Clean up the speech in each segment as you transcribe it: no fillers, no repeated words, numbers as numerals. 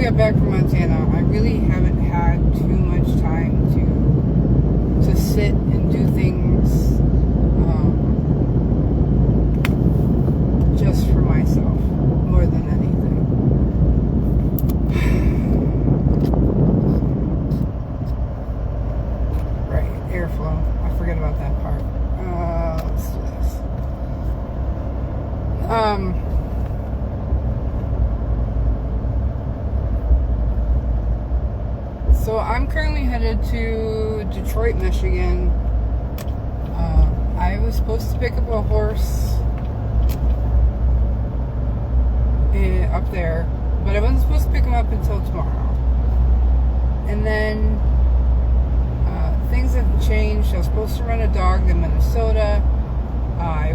got back from Montana, I really haven't had too much time to sit and do things just for myself more than anything. Right, airflow. I forget about that part. Let's do this. So I'm currently headed to Detroit, Michigan. I was supposed to pick up a horse up there, but I wasn't supposed to pick him up until tomorrow. And then things have changed. I was supposed to run a dog in Minnesota. I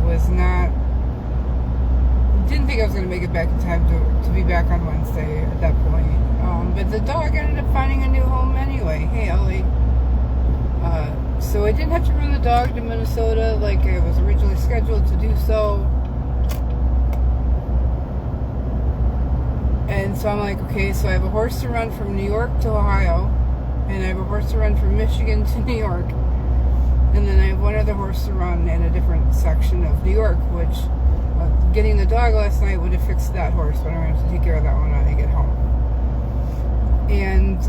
didn't think I was going to make it back in time to be back on Wednesday at that point. But the dog ended up finding a new home anyway. Hey, Ellie. So I didn't have to run the dog to Minnesota like I was originally scheduled to do so. And so I'm like, okay, so I have a horse to run from New York to Ohio, and I have a horse to run from Michigan to New York, and then I have one other horse to run in a different section of New York, which getting the dog last night would have fixed that horse, but I'm going to have to take care of that one when I get home. And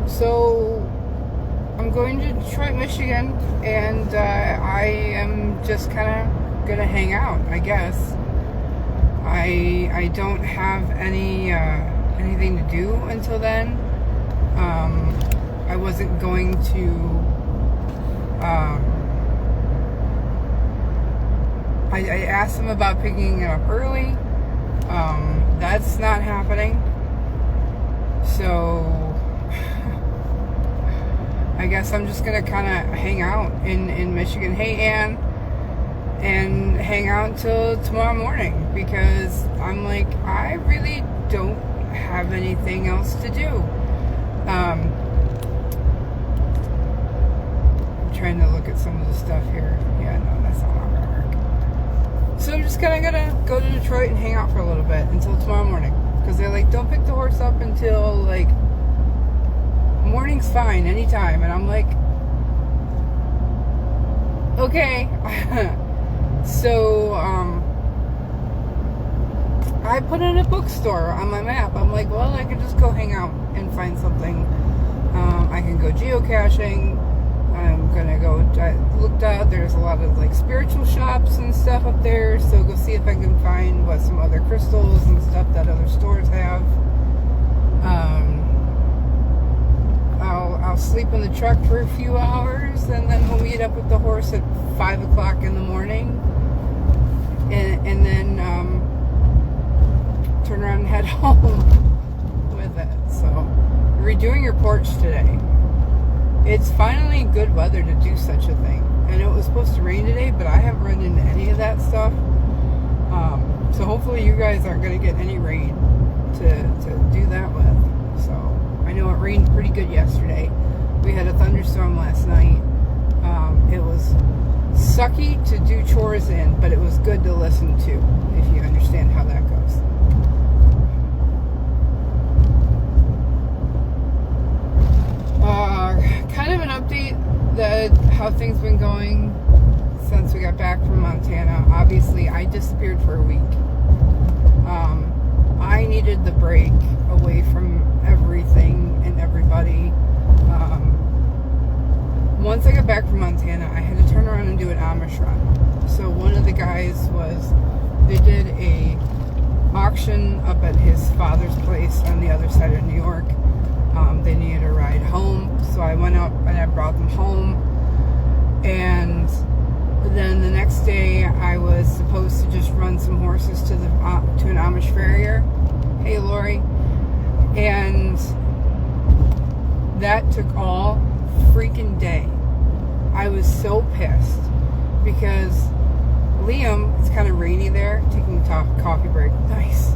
so I'm going to Detroit, Michigan, and I am just kind of going to hang out, I guess. I don't have anything to do until then. I wasn't going to I asked them about picking it up early. That's not happening. So I guess I'm just gonna kind of hang out in Michigan. Hey, Ann, and hang out until tomorrow morning, because I'm like, I really don't have anything else to do. I'm trying to look at some of the stuff here. Yeah, no, that's not gonna work. So I'm just kind of gonna go to Detroit and hang out for a little bit until tomorrow morning, because they're like, don't pick the horse up until like morning's fine, anytime. And I'm like, okay. So I put in a bookstore on my map. I'm like, well, I can just go hang out and find something. I can go geocaching. I'm gonna go, I looked out, there's a lot of like spiritual shops and stuff up there, so go see if I can find some other crystals and stuff that other stores have. I'll sleep in the truck for a few hours, and then we'll meet up with the horse at 5 o'clock in the morning, and then turn around and head home with it. So, redoing your porch today. It's finally good weather to do such a thing. I know it was supposed to rain today, but I haven't run into any of that stuff. So hopefully you guys aren't going to get any rain to do that with. So I know it rained pretty good yesterday. We had a thunderstorm last night. It was sucky to do chores in, but it was good to listen to, if you understand how that goes. Kind of an update that how things been going since we got back from Montana. Obviously, I disappeared for a week. I needed the break away from everything and everybody. Once I got back from Montana, I had to turn around and do an Amish run. So one of the guys they did a auction up at his father's place on the other side of New York. They needed a ride home, so I went up and I brought them home. And then the next day, I was supposed to just run some horses to an Amish farrier. Hey, Lori. And that took all freaking day. I was so pissed because Liam, it's kind of rainy there, taking a coffee break. Nice.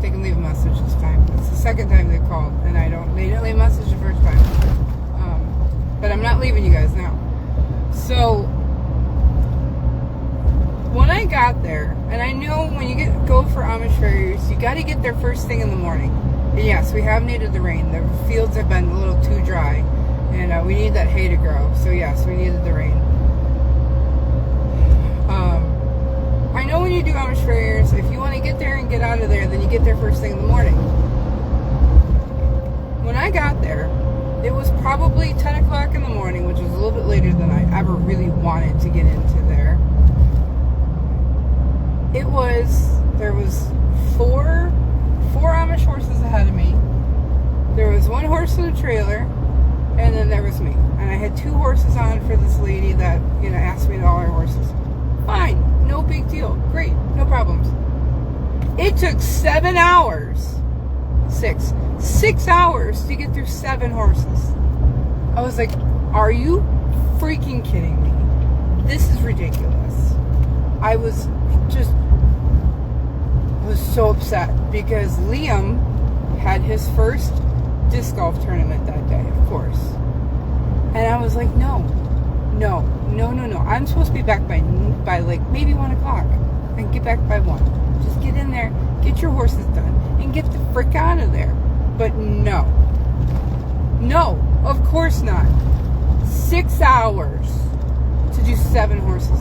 They can leave a message this time. It's the second time they called, and they didn't leave a message the first time. not leaving you guys now. So when I got there, and I know when you go for Amish farriers, you got to get there first thing in the morning. And yes, we have needed the rain. The fields have been a little too dry, and we need that hay to grow. So yes, we needed the rain. I know when you do Amish farriers, if you want to get there and get out of there, then you get there first thing in the morning. When I got there, it was probably 10 o'clock in the morning, which was a little bit later than I ever really wanted to get into there. There was four Amish horses ahead of me. There was one horse in a trailer, and then there was me. And I had 2 horses on for this lady that, asked me to all her horses. Fine, no big deal. Great, no problems. It took 7 hours. 6 hours to get through 7 horses. I was like, are you freaking kidding me? This is ridiculous. I was so upset because Liam had his first disc golf tournament that day, of course. And I was like, no. I'm supposed to be back by like maybe 1 o'clock and get back by 1. Just get in there, get your horses done, and get the frick out of there. But no, of course not. 6 hours to do 7 horses.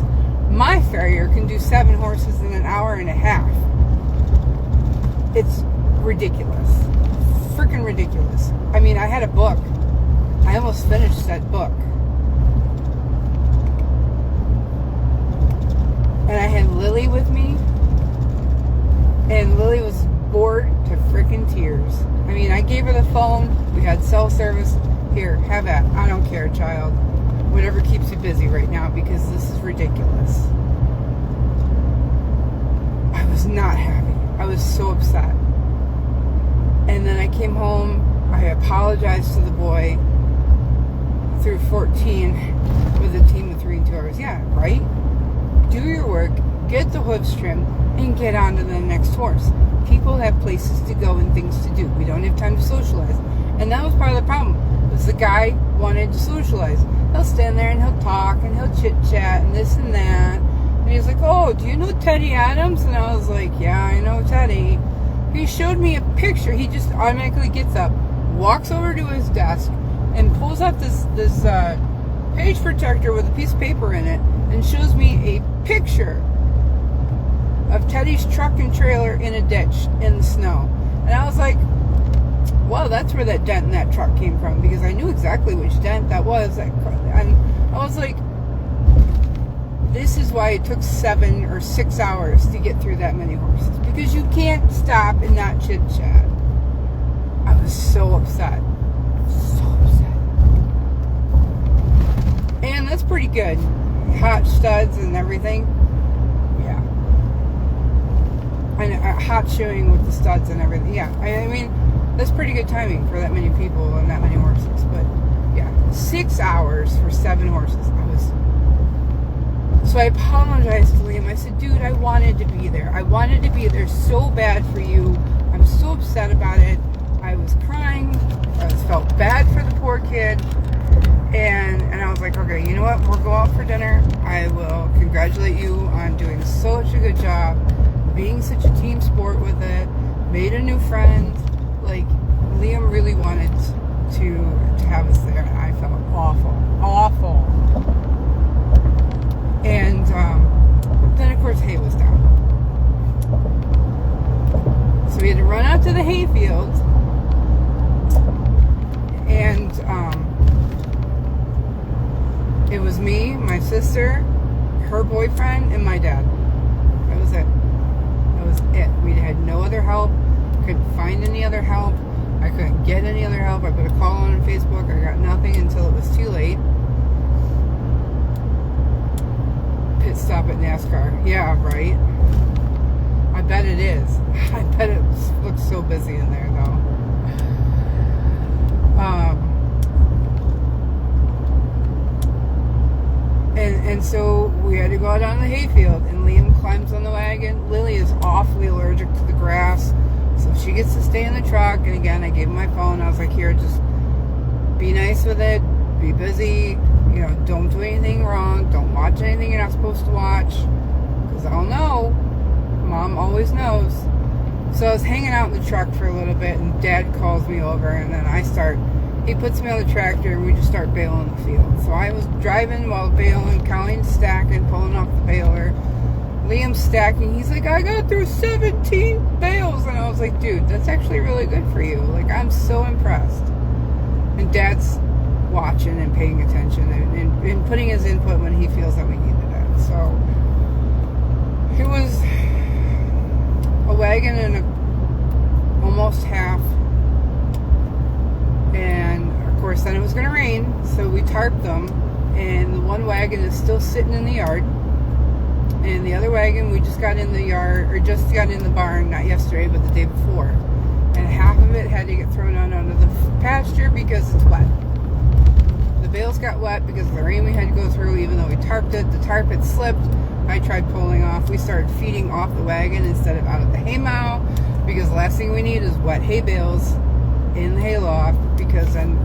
My farrier can do 7 horses in an hour and a half. It's ridiculous. Freaking ridiculous. I mean, I had a book. I almost finished that book. And I had Lily with me. And Lily was bored to freaking tears. I mean, I gave her the phone. We had cell service. Here, have that. I don't care, child. Whatever keeps you busy right now, because this is ridiculous. I was not happy. I was so upset. And then I came home. I apologized to the boy through 14 with a team of 3 and 2 hours. Yeah, right? Do your work, get the hooves trimmed, and get on to the next horse. People have places to go and things to do. We don't have time to socialize. And that was part of the problem. Was the guy wanted to socialize. He'll stand there and he'll talk and he'll chit-chat and this and that. And he's like, oh, do you know Teddy Adams? And I was like, yeah, I know Teddy. He showed me a picture. He just automatically gets up, walks over to his desk, and pulls out this page protector with a piece of paper in it and shows me a picture of Teddy's truck and trailer in a ditch in the snow. And I was like, well, that's where that dent in that truck came from, because I knew exactly which dent that was. And I was like, this is why it took 7 or 6 hours to get through that many horses, because you can't stop and not chit chat. I was so upset. And that's pretty good. Hot studs and everything. Yeah. And hot shoeing with the studs and everything. Yeah. I mean, that's pretty good timing for that many people and that many horses. But yeah, 6 hours for 7 horses. So I apologized to Liam. I said, dude, I wanted to be there. I wanted to be there so bad for you. I'm so upset about it. I was crying. I felt bad for the poor kid. And I was like, okay, you know what? We'll go out for dinner. I will congratulate you on doing such a good job, being such a team sport with it, made a new friend. Like, Liam really wanted to have us there, and I felt awful. And then, of course, hay was down. So we had to run out to the hay field, and it was me, my sister, her boyfriend, and my dad. That was it. We had no other help. Couldn't find any other help. I couldn't get any other help. I put a call on Facebook. I got nothing until it was too late. Pit stop at NASCAR. Yeah, right. I bet it is. I bet it looks so busy in there, though. And so we had to go out on the hayfield, and Liam climbs on the wagon. Lily is awfully allergic to the grass, so she gets to stay in the truck. And again, I gave him my phone. I was like, here, just be nice with it. be busy, don't do anything wrong, don't watch anything you're not supposed to watch, because I'll know. Mom always knows. So I was hanging out in the truck for a little bit, and Dad calls me over, and then he puts me on the tractor, and we just start baling the field. So I was driving while baling, counting, stacking, pulling off the baler. Liam's stacking. He's like, I got through 17 bales. And I was like, dude, that's actually really good for you. Like, I'm so impressed. And Dad's watching and paying attention and putting his input when he feels that we needed it. So it was a wagon and almost half. And of course, then it was going to rain. So we tarped them. And the one wagon is still sitting in the yard. And the other wagon, we just got in the yard, or just got in the barn, not yesterday, but the day before. And half of it had to get thrown out onto the pasture because it's wet. The bales got wet because of the rain we had to go through, even though we tarped it. The tarp had slipped. I tried pulling off. We started feeding off the wagon instead of out of the hay mow, because the last thing we need is wet hay bales in the hayloft, because then,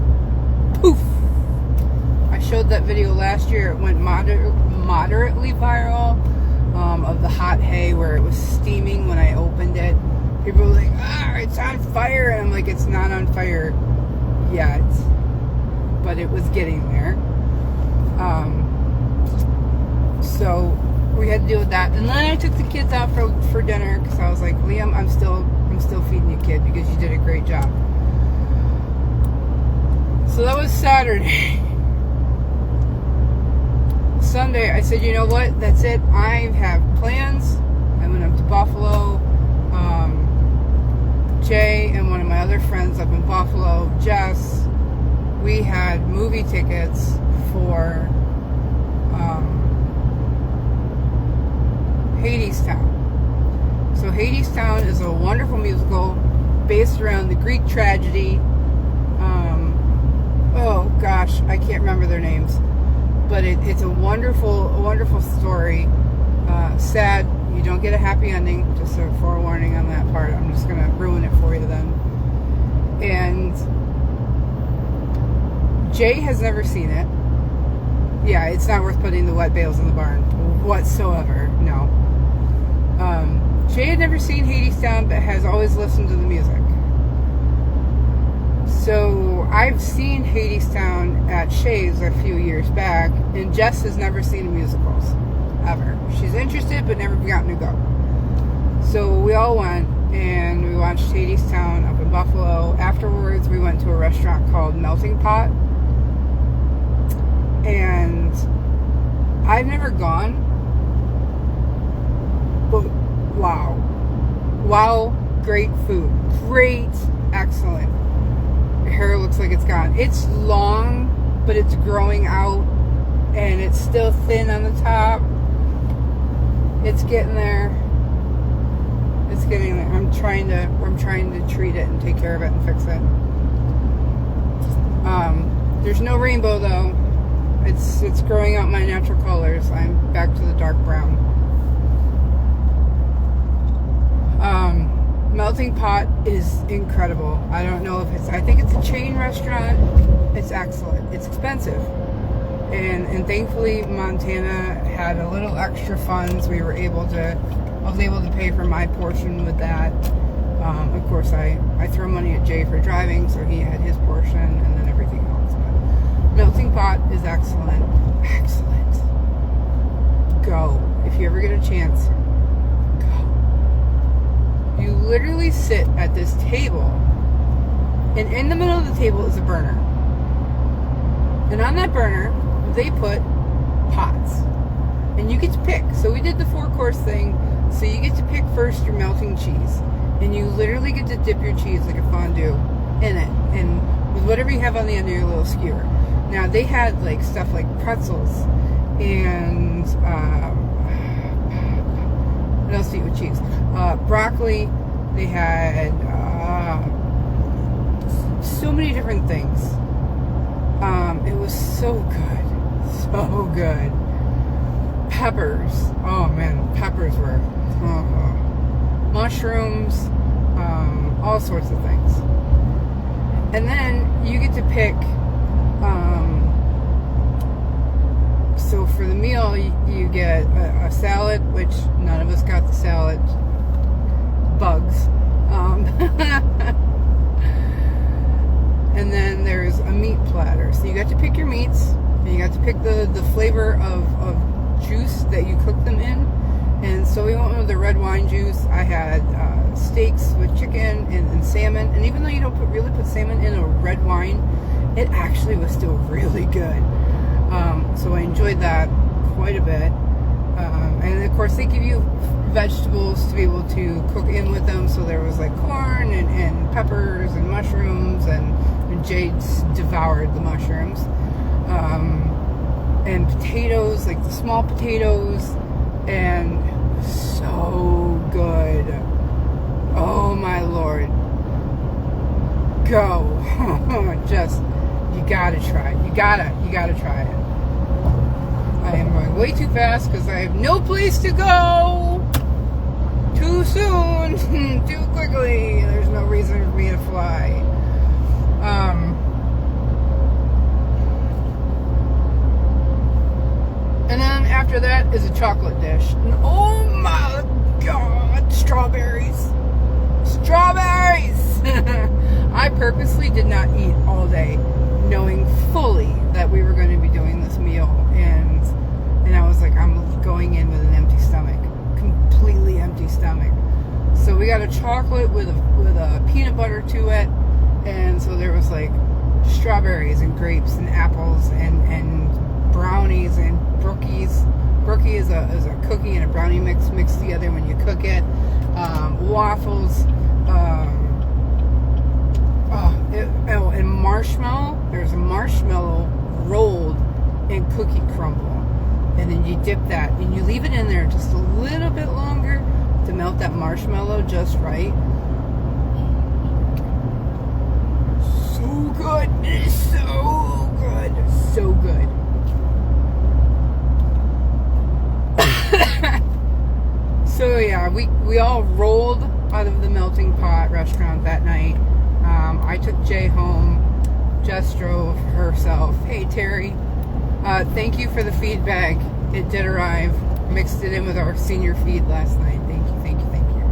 poof! I showed that video last year. It went moderately viral. Of the hot hay where it was steaming when I opened it. People were like, it's on fire. And I'm like, it's not on fire yet. But it was getting there. So we had to deal with that. And then I took the kids out for dinner, because I was like, Liam, I'm still feeding you, kid, because you did a great job. So that was Saturday. Sunday, I said, you know what? That's it. I have plans. I went up to Buffalo. Jay and one of my other friends up in Buffalo, Jess, we had movie tickets for Hadestown. So Hadestown is a wonderful musical based around the Greek tragedy. Oh gosh, I can't remember their names. But it's a wonderful story. Sad, you don't get a happy ending. Just a forewarning on that part. I'm just going to ruin it for you then. And Jay has never seen it. Yeah, it's not worth putting the wet bales in the barn whatsoever. No. Jay had never seen Hadestown, but has always listened to the music. So I've seen Hadestown at Shays a few years back, and Jess has never seen the musicals, ever. She's interested, but never gotten to go. So we all went, and we watched Hadestown up in Buffalo. Afterwards, we went to a restaurant called Melting Pot, and I've never gone, but wow, great food, excellent. Your hair looks like it's gone. It's long, but it's growing out, and it's still thin on the top. It's getting there. It's getting there. I'm trying to treat it and take care of it and fix it. There's no rainbow though. It's growing out my natural colors. I'm back to the dark brown. Melting Pot is incredible. I don't know if I think it's a chain restaurant. It's excellent. It's expensive. And thankfully Montana had a little extra funds. I was able to pay for my portion with that. Of course I throw money at Jay for driving, so he had his portion, and then everything else. But Melting Pot is excellent. Excellent. Go. If you ever get a chance. You literally sit at this table, and in the middle of the table is a burner. And on that burner, they put pots. And you get to pick. So we did the 4-course thing, so you get to pick first your melting cheese. And you literally get to dip your cheese like a fondue in it, and with whatever you have on the end of your little skewer. Now, they had like stuff like pretzels, and what else do you eat with cheese? Broccoli. They had so many different things. It was so good. Peppers. Oh man, peppers were mushrooms, all sorts of things. And then you get to pick for the meal, you get a salad, which none of us got the salad. Bugs. And then there's a meat platter. So you got to pick your meats, and you got to pick the flavor of juice that you cook them in. And so we went with the red wine juice. I had steaks with chicken and salmon. And even though you don't really put salmon in a red wine, it actually was still really good. So I enjoyed that quite a bit. And of course they give you vegetables to be able to cook in with them. So there was like corn and peppers and mushrooms, and Jade devoured the mushrooms. And potatoes, like the small potatoes, and so good. Oh my Lord. Go. Just, you gotta try it. You gotta try it. I am going way too fast because I have no place to go. Too soon. Too quickly. There's no reason for me to fly. And then after that is a chocolate dish. And oh my God, strawberries. Strawberries! I purposely did not eat all day, knowing fully that we were going to be doing this meal. And I was like, I'm going in with an empty stomach. Completely empty stomach. So we got a chocolate with a peanut butter to it. And so there was like strawberries and grapes and apples and brownies and brookies. Brookie is a cookie and a brownie mixed together when you cook it. Waffles. And marshmallow. There's a marshmallow rolled in cookie crumble. And then you dip that and you leave it in there just a little bit longer to melt that marshmallow just right. So good. It is so good. So good. So yeah, we all rolled out of the Melting Pot restaurant that night. I took Jay home. Jess drove herself. Hey Terry, thank you for the feedback. It did arrive. Mixed it in with our senior feed last night. Thank you, thank you, thank you.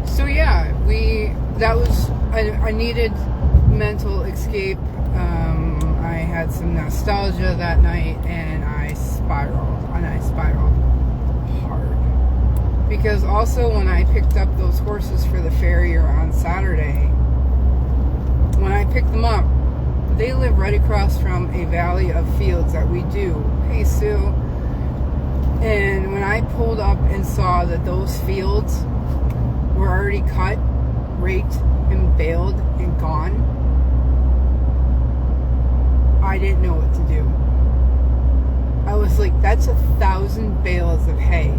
So yeah, I needed mental escape. I had some nostalgia that night, and I spiraled hard. Because also when I picked up those horses for the farrier on Saturday, when I picked them up, they live right across from a valley of fields that we do. Hey Sue. And when I pulled up and saw that those fields were already cut, raked, and baled and gone, I didn't know what to do. I was like, that's 1,000 bales of hay.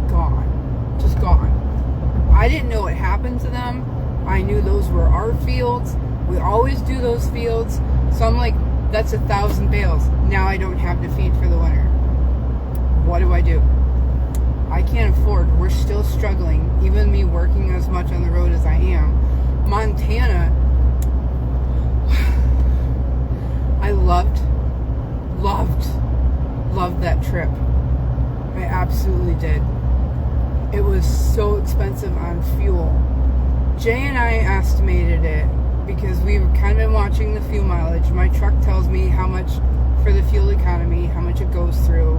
Gone. Just gone. I didn't know what happened to them. I knew those were our fields. We always do those fields. So I'm like, that's 1,000 bales. Now I don't have to feed for the winter. What do I do? I can't afford. We're still struggling. Even me working as much on the road as I am. Montana, I loved that trip. I absolutely did. It was so expensive on fuel. Jay and I estimated it because we were kind of watching the fuel mileage. My truck tells me how much for the fuel economy, how much it goes through.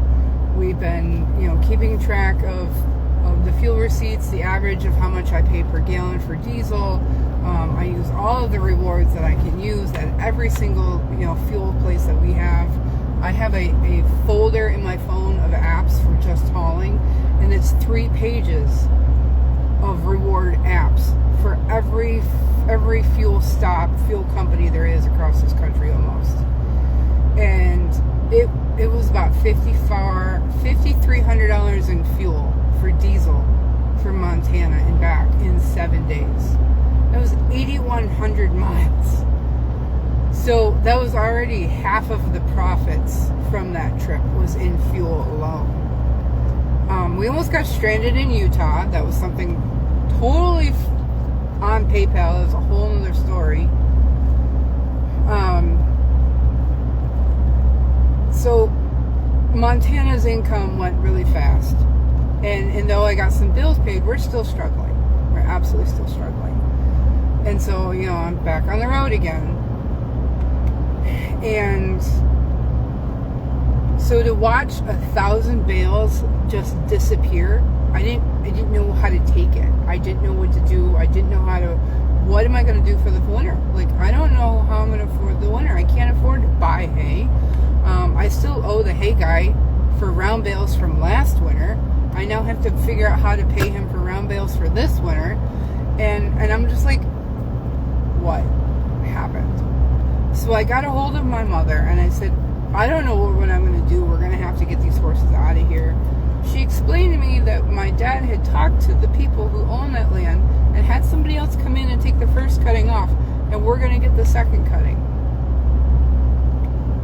We've been, keeping track of the fuel receipts, the average of how much I pay per gallon for diesel. I use all of the rewards that I can use at every single, fuel place that we have. I have a folder in my phone of apps for just hauling, and it's 3 pages of reward apps for every fuel company there is across this country almost. And it was about $5,300 in fuel for diesel from Montana and back in 7 days. That was 8,100 miles. So that was already half of the profits from that trip was in fuel alone. We almost got stranded in Utah. That was something totally on PayPal is a whole other story. So Montana's income went really fast. And though I got some bills paid, we're still struggling. We're absolutely still struggling. And so, I'm back on the road again. And so to watch 1,000 bales just disappear, I didn't know how to take it. I didn't know what to do. I didn't know what am I going to do for the winter? Like, I don't know how I'm going to afford the winter. I can't afford to buy hay. I still owe the hay guy for round bales from last winter. I now have to figure out how to pay him for round bales for this winter. And I'm just like, what happened? So I got a hold of my mother and I said, I don't know what I'm going to do. We're going to have to get these horses out of here. She explained to me that my dad had talked to the people who own that land and had somebody else come in and take the first cutting off, and we're going to get the second cutting.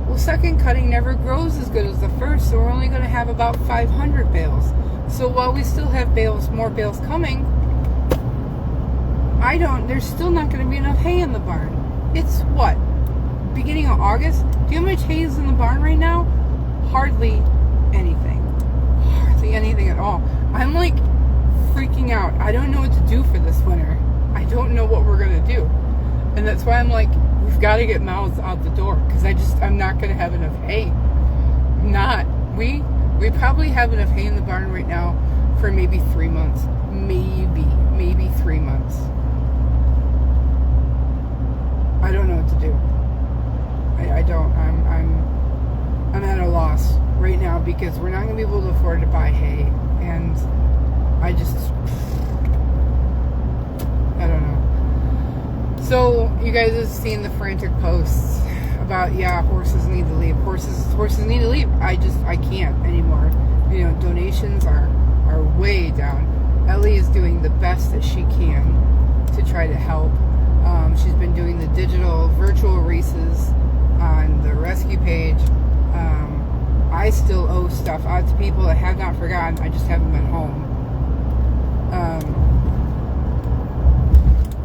Well, second cutting never grows as good as the first, so we're only going to have about 500 bales. So while we still have more bales coming, there's still not going to be enough hay in the barn. It's what? Beginning of August? Do you know how much hay is in the barn right now? Hardly anything. Hardly anything at all. I'm like freaking out. I don't know what to do for this winter. I don't know what we're going to do. And that's why I'm like, we've got to get mouths out the door, because I'm not going to have enough hay. We probably have enough hay in the barn right now for maybe 3 months. Maybe 3 months. I don't know what to do. I don't. I'm at a loss right now because we're not going to be able to afford to buy hay, and I don't know. So you guys have seen the frantic posts about horses need to leave. Horses need to leave. I can't anymore. Donations are way down. Ellie is doing the best that she can to try to help. She's been doing the virtual races on the rescue page. I still owe stuff out to people. I have not forgotten. I just haven't been home.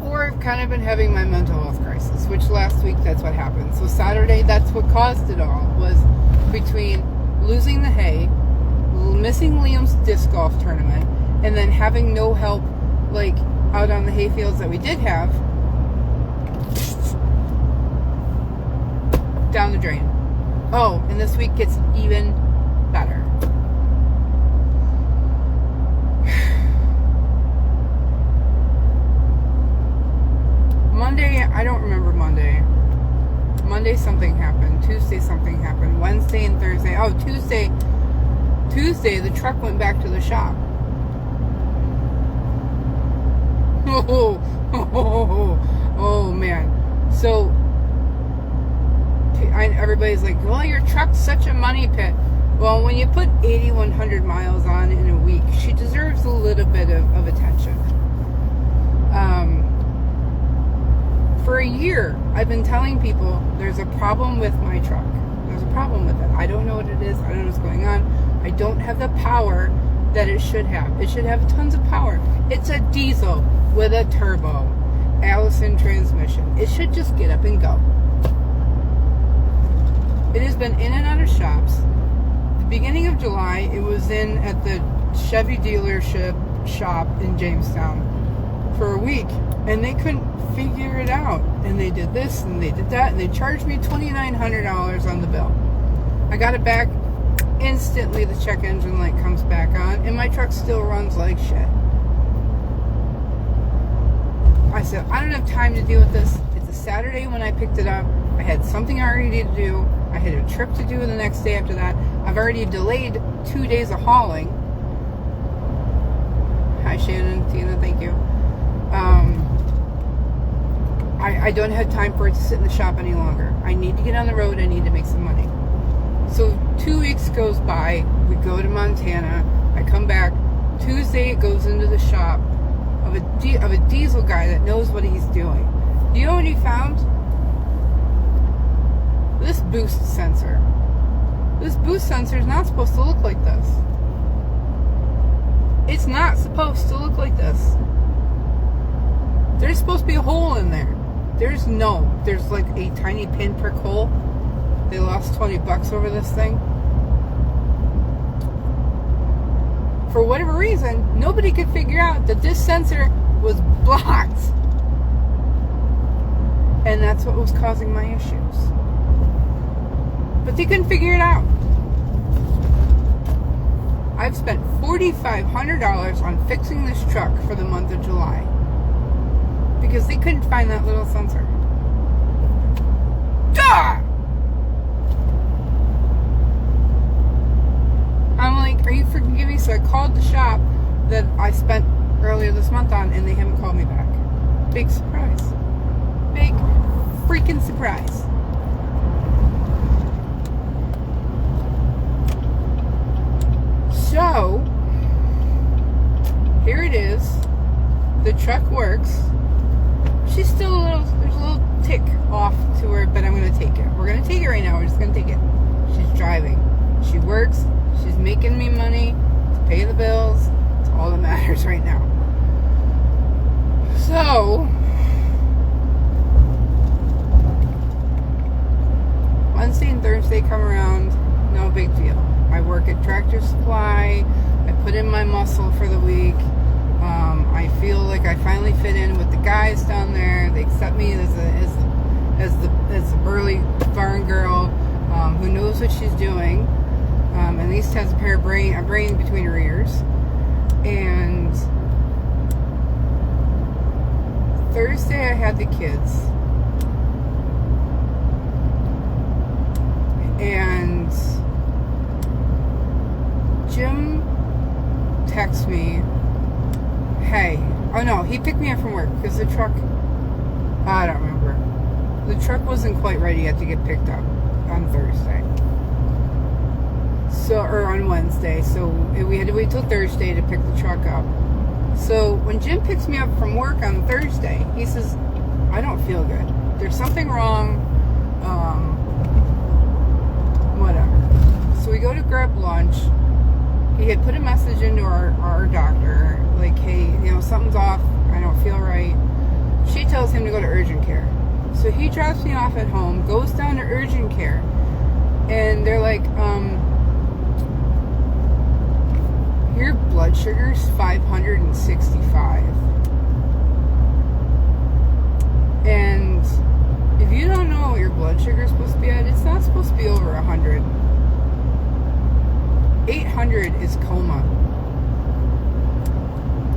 Or I've kind of been having my mental health crisis, which last week that's what happened. So Saturday, that's what caused it all, was between losing the hay, missing Liam's disc golf tournament, and then having no help, like, out on the hay fields that we did have, down the drain. Oh, and this week gets even better. Monday, I don't remember Monday. Monday something happened. Tuesday something happened. Wednesday and Thursday. Oh, Tuesday the truck went back to the shop. Oh man. So everybody's like, well, your truck's such a money pit. Well, when you put 8,100 miles on in a week, she deserves a little bit of attention. For a year, I've been telling people there's a problem with my truck. There's a problem with it. I don't know what it is. I don't know what's going on. I don't have the power that it should have. It should have tons of power. It's a diesel with a turbo Allison transmission. It should just get up and go. It has been in and out of shops. The beginning of July, it was in at the Chevy dealership shop in Jamestown for a week, and they couldn't figure it out. And they did this and they did that, and they charged me $2,900 on the bill. I got it back instantly. The check engine light comes back on, and my truck still runs like shit. I said, I don't have time to deal with this. It's a Saturday when I picked it up. I had something already to do. I had a trip to do the next day after that. I've already delayed 2 days of hauling. Hi, Shannon, Tina, thank you. I don't have time for it to sit in the shop any longer. I need to get on the road. I need to make some money. So 2 weeks goes by. We go to Montana. I come back. Tuesday, it goes into the shop of a diesel guy that knows what he's doing. Do you know what he found? This boost sensor. This boost sensor is not supposed to look like this. It's not supposed to look like this. There's supposed to be a hole in there. There's like a tiny pinprick hole. They lost $20 over this thing. For whatever reason, nobody could figure out that this sensor was blocked. And that's what was causing my issues. But they couldn't figure it out. I've spent $4,500 on fixing this truck for the month of July. Because they couldn't find that little sensor. Duh! I'm like, are you freaking kidding me? So I called the shop that I spent earlier this month on, and they haven't called me back. Big surprise. Big freaking surprise. So, here it is. The truck works. She's still there's a little tick off to her, but I'm going to take it. We're going to take it right now. We're just going to take it. She's driving. She works. She's making me money to pay the bills. It's all that matters right now. So, Wednesday and Thursday come around, no big deal. I work at Tractor Supply. I put in my muscle for the week. I feel like I finally fit in with the guys down there. They accept me as the burly barn girl who knows what she's doing. At least has a brain between her ears. And Thursday I had the kids. And Jim texts me, hey, oh no, he picked me up from work because the truck, I don't remember. The truck wasn't quite ready yet to get picked up on Thursday. Or on Wednesday, so we had to wait till Thursday to pick the truck up. So when Jim picks me up from work on Thursday, he says, I don't feel good. There's something wrong. Whatever. So we go to grab lunch. He had put a message into our doctor, like, hey, something's off. I don't feel right. She tells him to go to urgent care. So he drops me off at home, goes down to urgent care, and they're like, your blood sugar's 565. And if you don't know what your blood sugar is supposed to be at, it's not supposed to be over 100. 800 is coma.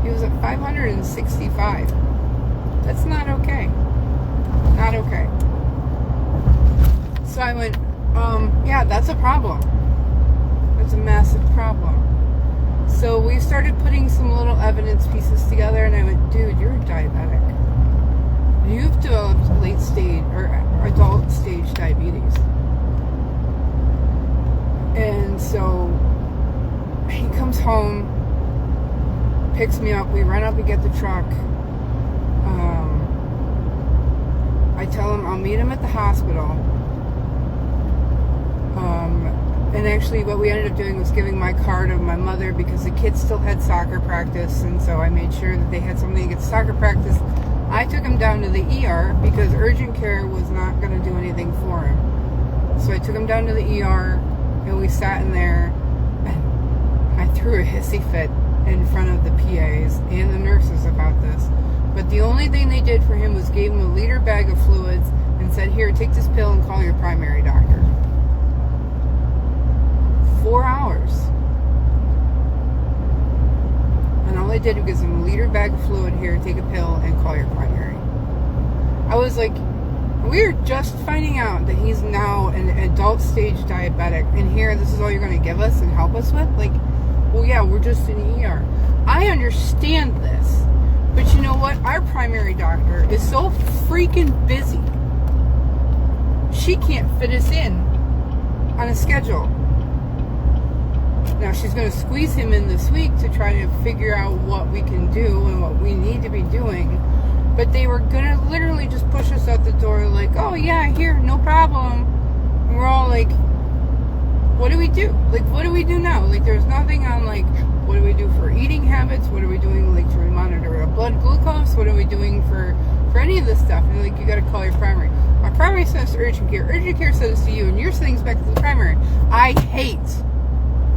He was at 565. That's not okay. Not okay. So I went, yeah, that's a problem. That's a massive problem. So we started putting some little evidence pieces together, and I went, dude, you're diabetic. You've developed late stage or adult stage diabetes. And so he comes home, picks me up, we run up and get the truck. I tell him I'll meet him at the hospital. And actually what we ended up doing was giving my car to my mother because the kids still had soccer practice, and so I made sure that they had something to get to soccer practice. I took him down to the ER because urgent care was not going to do anything for him. So I took him down to the ER, and we sat in there, and I threw a hissy fit in front of the PAs and the nurses about this. But the only thing they did for him was gave him a liter bag of fluids and said, here, take this pill and call your primary doctor. 4 hours. And all I did was give him a liter bag of fluid, here, take a pill and call your primary. I was like, we're just finding out that he's now an adult stage diabetic, and here, this is all you're going to give us and help us with? Like, well, yeah, we're just in the ER. I understand this, but you know what? Our primary doctor is so freaking busy. She can't fit us in on a schedule. Now, she's going to squeeze him in this week to try to figure out what we can do and what we need to be doing. But they were going to literally just push us out the door like, oh, yeah, here, no problem. And we're all like, what do we do? Like, what do we do now? Like, there's nothing on, like, what do we do for eating habits? What are we doing, like, to remind monitor a blood glucose? What are we doing for any of this stuff? And they're like, you got to call your primary. My primary sends to urgent care. Urgent care sends to you, and you're sending back to the primary. I hate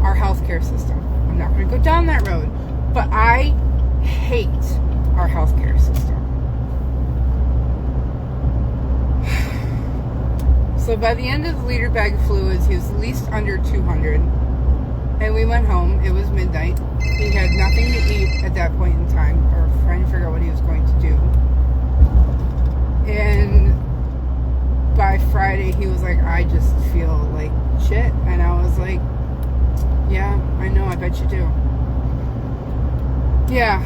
our healthcare system. I'm not going to go down that road, but I hate our healthcare system. So by the end of the liter bag of fluids, he was at least under 200. And we went home. It was midnight. He had nothing to eat at that point in time, or trying to figure out what he was going to do. And by Friday, he was like, I just feel like shit. And I was like, yeah, I know, I bet you do. Yeah,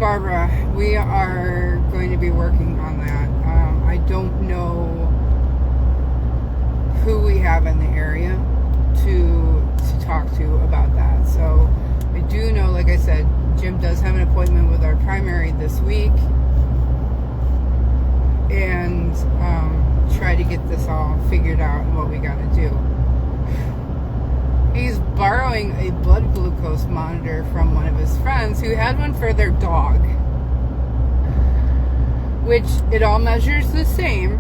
Barbara, we are going to be working on that. I don't know who we have in the area to talk to about that. So I do know, like I said, Jim does have an appointment with our primary this week, and try to get this all figured out and what we got to do. He's borrowing a blood glucose monitor from one of his friends who had one for their dog, which it all measures the same.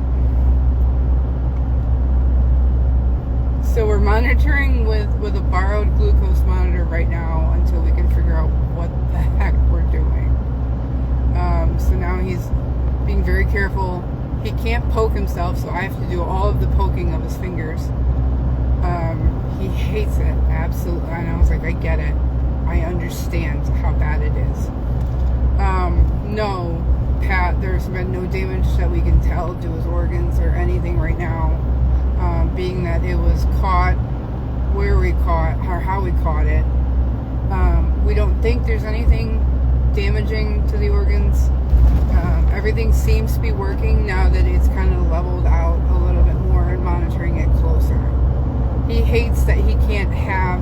So we're monitoring with a borrowed glucose monitor right now until we can figure out what the heck we're doing. So now he's being very careful. He can't poke himself, so I have to do all of the poking of his fingers. He hates it, absolutely. And I was like, I get it. I understand how bad it is. No, Pat, there's been no damage that we can tell to his organs or anything right now. Being that it was caught where we caught, or how we caught it. We don't think there's anything damaging to the organs. Everything seems to be working now that it's kind of leveled out a little bit more and monitoring it closer. He hates that he can't have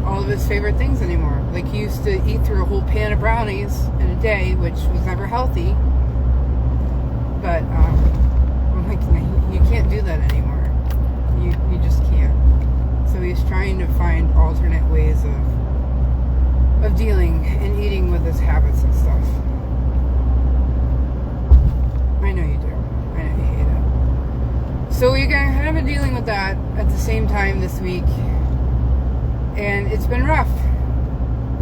all of his favorite things anymore. Like, he used to eat through a whole pan of brownies in a day, which was never healthy. But I'm like, you can't do that anymore. You just can't. So he's trying to find alternate ways of dealing and eating with his habits and stuff. I know you do. I know you hate it. So we're kind of dealing with that at the same time this week, and it's been rough.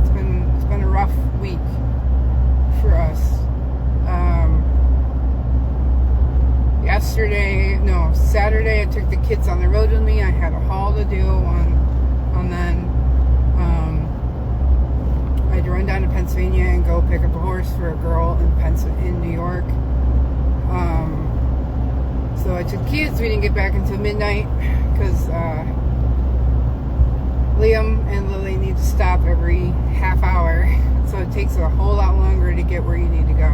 It's been a rough week for us. Saturday I took the kids on the road with me. I had a haul to do on then. I had to run down to Pennsylvania and go pick up a horse for a girl in New York. So I took the kids. We didn't get back until midnight because Liam and Lily need to stop every half hour, so it takes a whole lot longer to get where you need to go.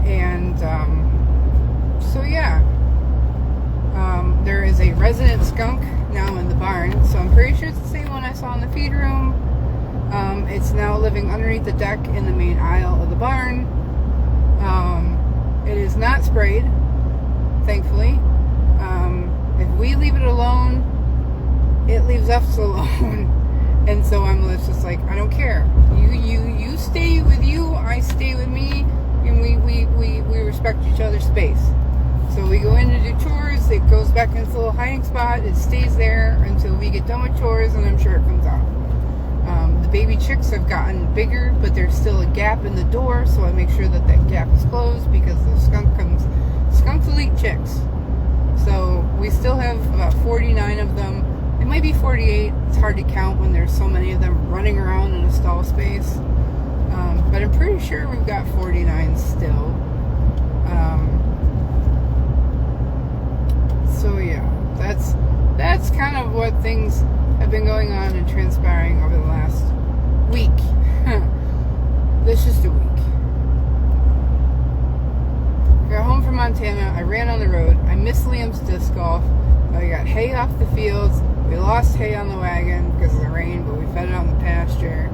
And so yeah, there is a resident skunk now in the barn, so I'm pretty sure it's the same one I saw in the feed room. It's now living underneath the deck in the main aisle of the barn. It is not sprayed, thankfully. If we leave it alone, it leaves us alone. And so I'm just like, I don't care. You stay with you, I stay with me, and we respect each other's space. So we go in to do chores, it goes back in its little hiding spot, it stays there until we get done with chores, and I'm sure it comes out. The baby chicks have gotten bigger, but there's still a gap in the door, so I make sure that gap is closed because the skunks will eat chicks. So we still have about 49 of them. It might be 48. It's hard to count when there's so many of them running around in a stall space. But I'm pretty sure we've got 49 still. So yeah, that's kind of what things have been going on and transpiring over the last week. That's just a week. I got home from Montana. I ran on the road. I missed Liam's disc golf. I got hay off the fields. We lost hay on the wagon because of the rain, but we fed it out in the pasture.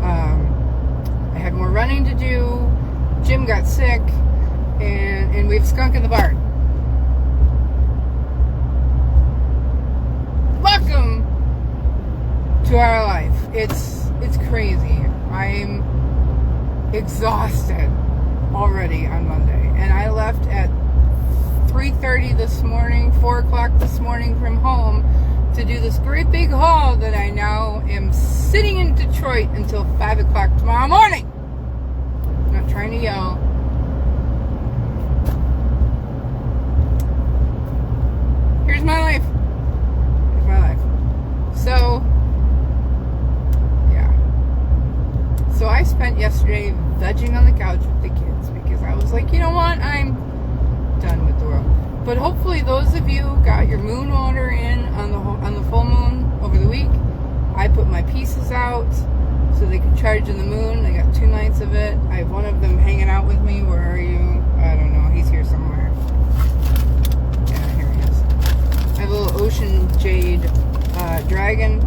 I had more running to do. Jim got sick, and we have a skunk in the barn. Welcome to our life. It's exhausted already on Monday. And I left at 3:30 this morning, 4 o'clock this morning from home to do this great big haul that I now am sitting in Detroit until 5 o'clock tomorrow morning. I'm not trying to yell. Here's my life. Here's my life. So, yeah. So I spent yesterday vegging on the couch with the kids because I was like, you know what? I'm done with the world. But hopefully those of you got your moon order in on the full moon over the week. I put my pieces out so they could charge in the moon. I got 2 nights of it. I have one of them hanging out with me. Where are you? I don't know. He's here somewhere. Yeah, here he is. I have a little ocean jade dragon.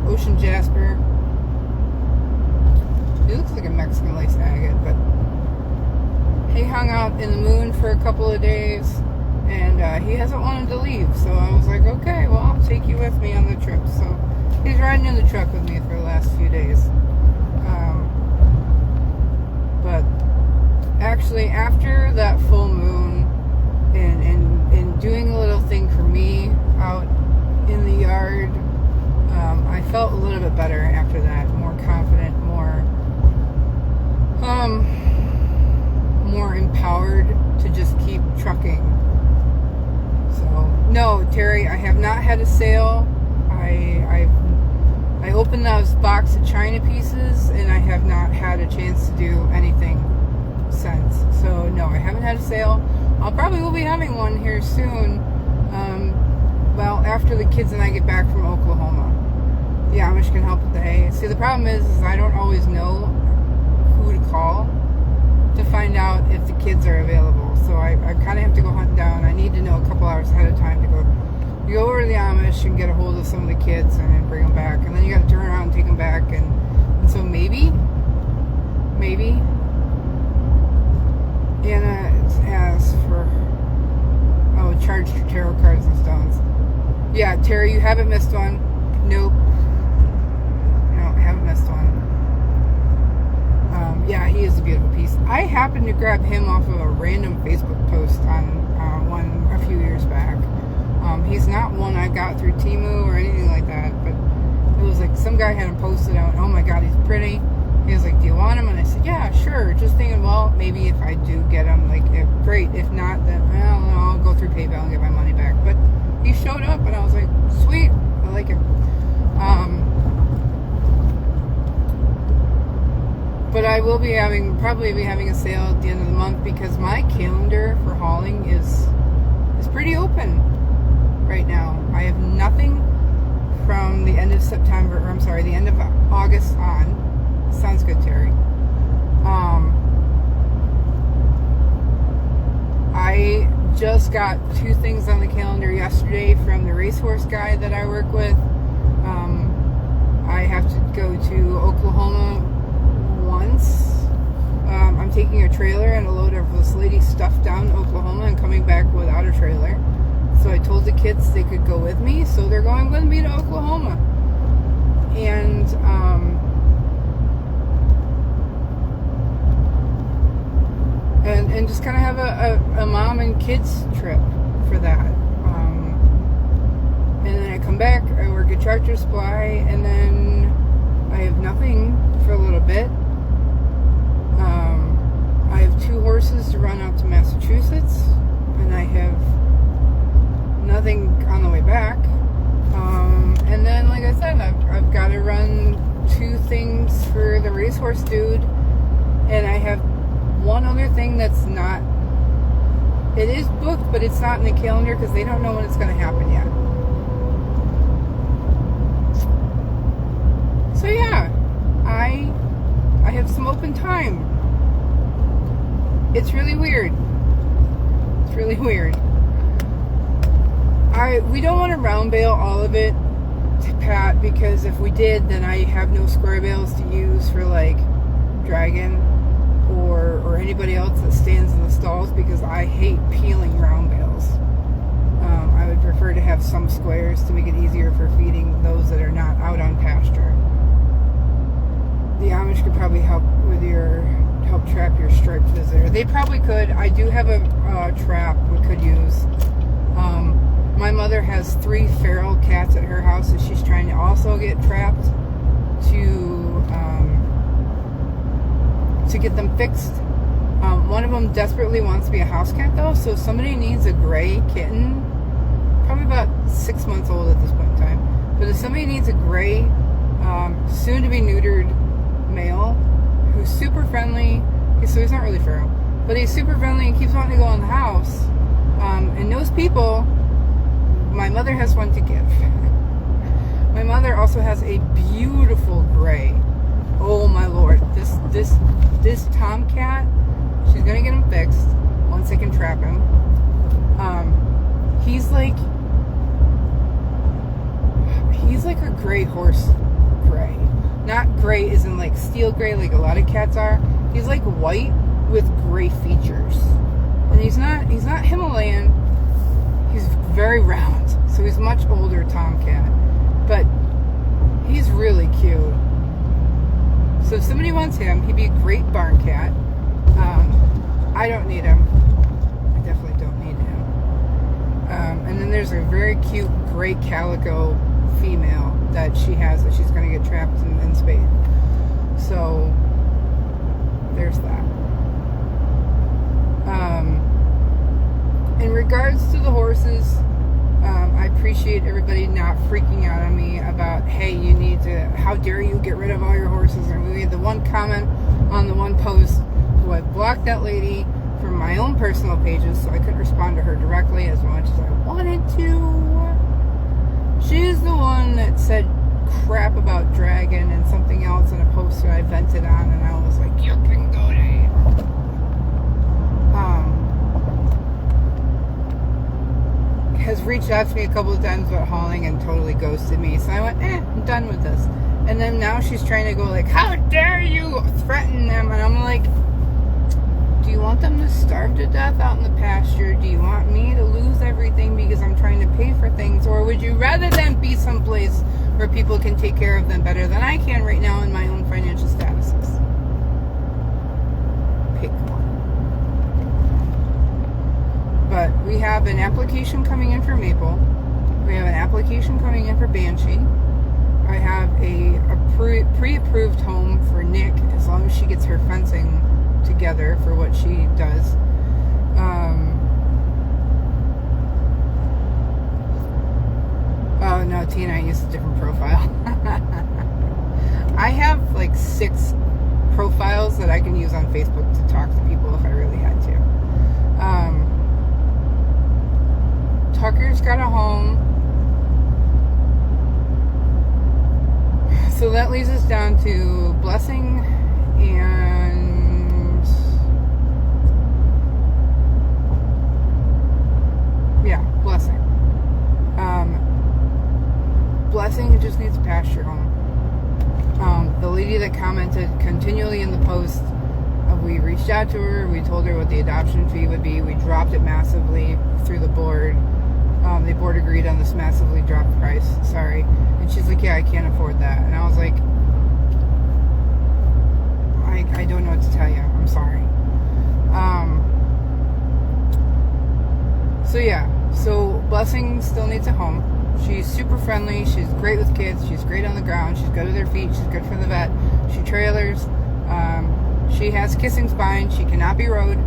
Ocean jasper. He looks like a Mexican lace agate, but he hung out in the moon for a couple of days, and he hasn't wanted to leave. So I was like, okay, well, I'll take you with me on the trip. So he's riding in the truck with me for the last few days. But actually, after that full moon and doing a little thing for me out in the yard, I felt a little bit better after that, more confident, more empowered to just keep trucking. So no, Terry, I have not had a sale. I opened those box of China pieces and I have not had a chance to do anything since. So no, I haven't had a sale. I'll probably will be having one here soon. Well, after the kids and I get back from Oklahoma. The Amish can help with the hay. See, the problem is I don't always know who to call to find out if the kids are available. So I kind of have to go hunt down. I need to know a couple hours ahead of time to go over to the Amish and get a hold of some of the kids and then bring them back. And then you got to turn around and take them back. And so maybe Anna asks for charged your tarot cards and stones. Yeah, Terry, you haven't missed one. Nope. No, I haven't missed one. Yeah, he is a beautiful piece. I happened to grab him off of a random Facebook post on one a few years back. He's not one I got through Temu or anything like that, but it was like some guy had him posted. I went, oh my god, he's pretty. He was like, do you want him? And I said, yeah, sure. Just thinking, well, maybe if I do get him, like, great. If not, then I'll go through PayPal and get my money back. But he showed up, and I was like, sweet, I like him. But I will be probably be having a sale at the end of the month because my calendar for hauling is pretty open right now. I have nothing from the end of September, or I'm sorry, the end of August on. Sounds good, Terry. I just got 2 things on the calendar yesterday from the racehorse guy that I work with. I have to go to Oklahoma once. I'm taking a trailer and a load of this lady's stuff down to Oklahoma and coming back without a trailer. So I told the kids they could go with me, so they're going with me to Oklahoma. And just kind of have a mom and kids trip for that. And then I come back, I work at Tractor Supply, and then I have nothing for a little bit. I have 2 horses to run out to Massachusetts, and I have nothing on the way back. And then, like I said, I've got to run 2 things for the racehorse dude, and I have one other thing that's not, it is booked, but it's not in the calendar because they don't know when it's going to happen yet. So yeah, I have some open time. It's really weird. It's really weird. We don't want to round bale all of it to Pat, because if we did, then I have no square bales to use for like Dragon or anybody else that stands in the stalls, because I hate peeling round bales. I would prefer to have some squares to make it easier for feeding those that are not out on pasture. The Amish could probably help trap your striped visitor. They probably could. I do have a trap we could use. My mother has 3 feral cats at her house that she's trying to also get trapped to get them fixed. One of them desperately wants to be a house cat though, so somebody needs a gray kitten, probably about 6 months old at this point in time. But if somebody needs a gray, soon to be neutered male who's super friendly, so he's not really feral, but he's super friendly and keeps wanting to go in the house, and knows people, my mother has one to give. My mother also has a beautiful gray. Oh my lord, this tomcat, she's gonna get him fixed once I can trap him. He's like a gray horse gray. Not gray as in like steel gray like a lot of cats are. He's like white with gray features. And he's not Himalayan. He's very round. So he's much older tomcat. But he's really cute. So if somebody wants him, he'd be a great barn cat. I don't need him. I definitely don't need him. And then there's a very cute gray calico female that she has that she's going to get trapped and spayed. So there's that. In regards to the horses, I appreciate everybody not freaking out on me about, hey, you need to, how dare you get rid of all your horses. And we had the one comment on the one post, who I blocked that lady from my own personal pages, so I couldn't respond to her directly as much as I wanted to. She's the one that said crap about Dragon and something else in a post that I vented on, and I was like, you can go to hell. Has reached out to me a couple of times about hauling and totally ghosted me. So I went, I'm done with this. And then now she's trying to go like, how dare you threaten them? And I'm like, do you want them to starve to death out in the pasture? Do you want me to lose everything because I'm trying to pay for things? Or would you rather them be someplace where people can take care of them better than I can right now in my own financial statuses? Pick one. But we have an application coming in for Maple. We have an application coming in for Banshee. I have a pre-approved home for Nick, as long as she gets her fencing together for what she does. Oh no, Tina, I used a different profile. I have like 6 profiles that I can use on Facebook to talk to people if I really had to. Tucker's got a home. So that leaves us down to Blessing and Blessing. Blessing just needs a pasture home. The lady that commented continually in the post, we reached out to her, we told her what the adoption fee would be, we dropped it massively through the board. The board agreed on this massively dropped price, sorry. And she's like, yeah, I can't afford that. And I was like, I don't know what to tell you, I'm sorry. So Blessing still needs a home. She's super friendly, she's great with kids, she's great on the ground, she's good with her feet, she's good for the vet, she trailers, she has kissing spine, she cannot be rode